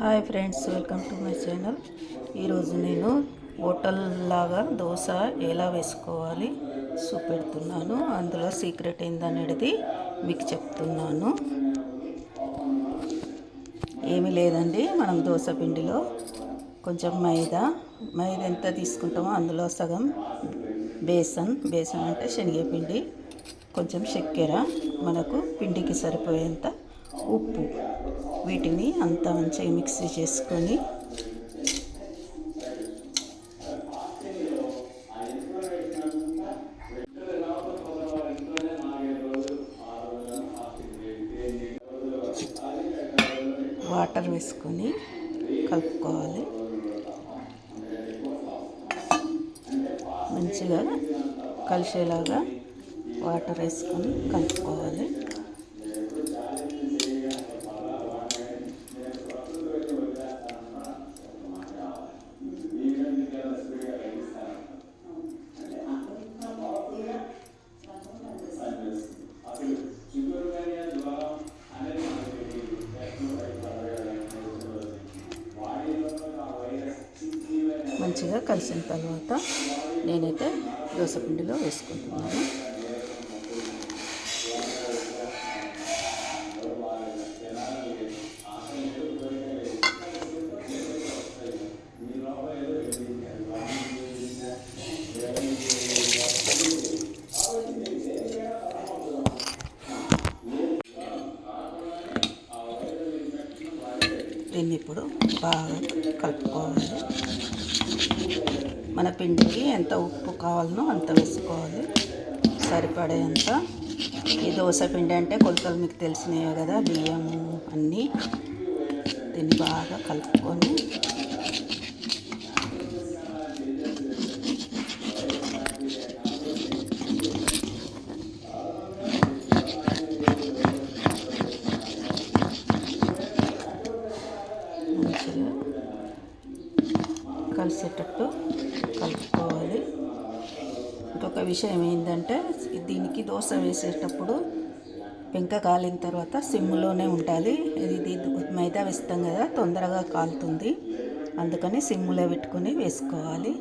Hi friends, welcome to my channel. ఈరోజు నేను hotel లాగా దోశ ఎలా వేసుకోవాలి చూపెడుతున్నాను. అందులో సీక్రెట్ ఏందనేది మీకు చెప్తున్నాను. ఏమీ లేదండి, మనం దోశ పిండిలో కొంచెం మైదా ఎంత తీసుకుంటామో అందులో సగం బేసన్ అంటే శనగపిండి, కొంచెం చక్కెర, మనకు పిండికి సరిపోయేంత ఉప్పు, వీటిని అంతా మంచిగా మిక్సీ చేసుకొని వాటర్ వేసుకొని కలుపుకోవాలి. మంచిగా కలిసేలాగా వాటర్ వేసుకొని కలుపుకోవాలి. మంచిగా కలిసిన తర్వాత నేనైతే దోసపిండిలో వేసుకుంటున్నాను. దీన్ని ఇప్పుడు బాగా కలుపుకోవాలి. మన పిండికి ఎంత ఉప్పు కావాలనో అంత వేసుకోవాలి, సరిపడేంత. ఈ దోశ పిండి అంటే కొలతలు మీకు తెలిసినవే కదా, బియ్యము అన్నీ. దీన్ని బాగా కలుపుకొని మంచిగా కలిసేటట్టు కలుపుకోవాలి. ఇంకొక విషయం ఏంటంటే, దీనికి దోశ వేసేటప్పుడు పెంక కాలిన తర్వాత సిమ్లోనే ఉండాలి. ఇది మైదా వేస్తాం కదా, తొందరగా కాలుతుంది, అందుకని సిమ్లో పెట్టుకొని వేసుకోవాలి.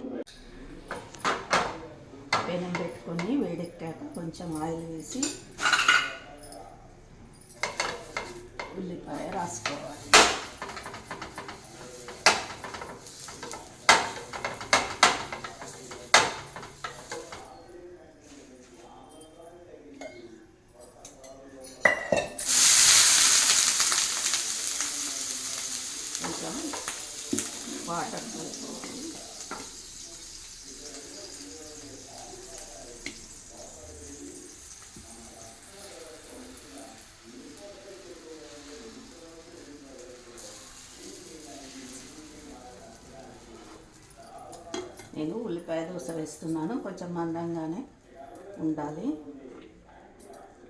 పెనం పెట్టుకొని వేడెక్కాక కొంచెం ఆయిల్ వేసి ఉల్లిపాయ రాసుకోవాలి. వాటర్ కలుపుకోవాలి. నేను ఉల్లిపాయ దోశ వేస్తున్నాను, కొంచెం మందంగానే ఉండాలి.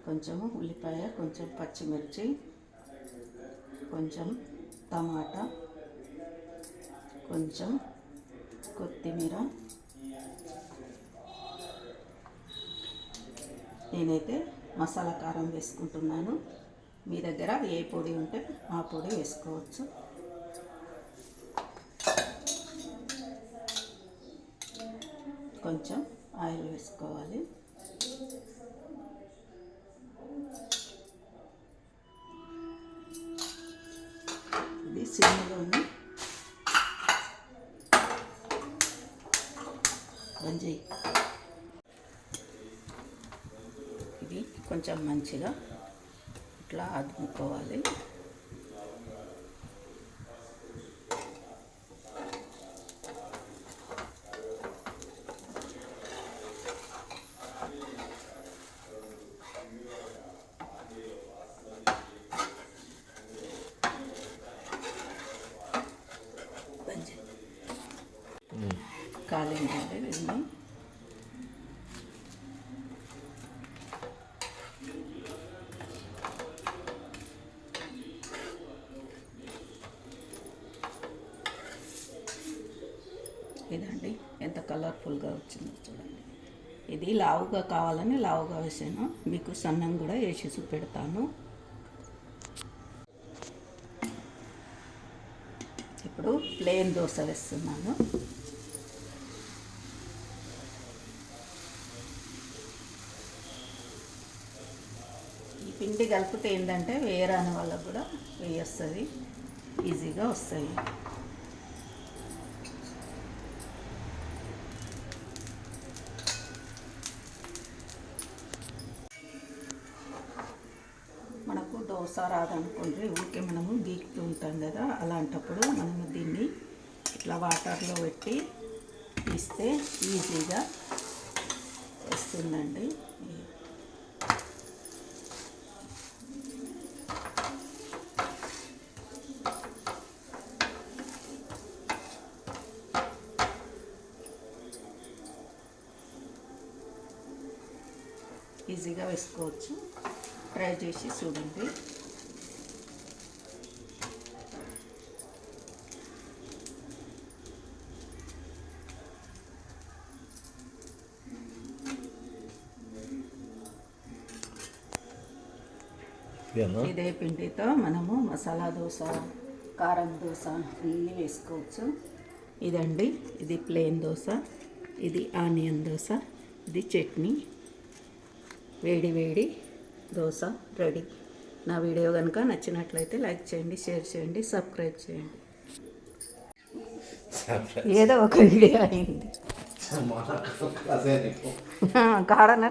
కొంచెం ఉల్లిపాయ, కొంచెం పచ్చిమిర్చి, కొంచెం టమాటా, కొంచెం కొత్తిమీర. నేనైతే మసాలా కారం వేసుకుంటున్నాను. మీ దగ్గర ఏ పొడి ఉంటే ఆ పొడి వేసుకోవచ్చు. కొంచెం ఆయిల్ వేసుకోవాలి. ఇది సిమ్లోని బంద్. ఇది కొంచెం మంచిగా ఇట్లా అదుముకోవాలి. కాలిందండి దీన్ని. ఇదండి ఎంత కలర్ఫుల్గా వచ్చిందో చూడండి. ఇది లావుగా కావాలని లావుగా వేసాను, మీకు సన్నం కూడా వేసి పెడతాను. ఇప్పుడు ప్లెయిన్ దోశ వేస్తున్నాను. ఈ పిండి కలిపితే ఏంటంటే వేయరాని వాళ్ళకు కూడా వేయొస్తుంది, ఈజీగా వస్తాయి. మనకు దోశ రాదనుకోండి, ఊరికే మనము గీకుతూ ఉంటాం కదా, అలాంటప్పుడు మనము దీన్ని ఇట్లా వాటర్లో పెట్టి తీస్తే ఈజీగా వస్తుందండి. ఈజీగా వేసుకోవచ్చు, ట్రై చేసి చూడండి. ఇదే పిండితో మనము మసాలా దోశ, కారం దోశ అన్నీ వేసుకోవచ్చు. ఇదండి, ఇది ప్లెయిన్ దోశ, ఇది ఆనియన్ దోశ, ఇది చట్నీ. వేడి వేడి దోశ రెడీ. నా వీడియో కనుక నచ్చినట్లయితే లైక్ చేయండి, షేర్ చేయండి, సబ్స్క్రైబ్ చేయండి. ఏదో ఒక వీడియో అయింది కాడన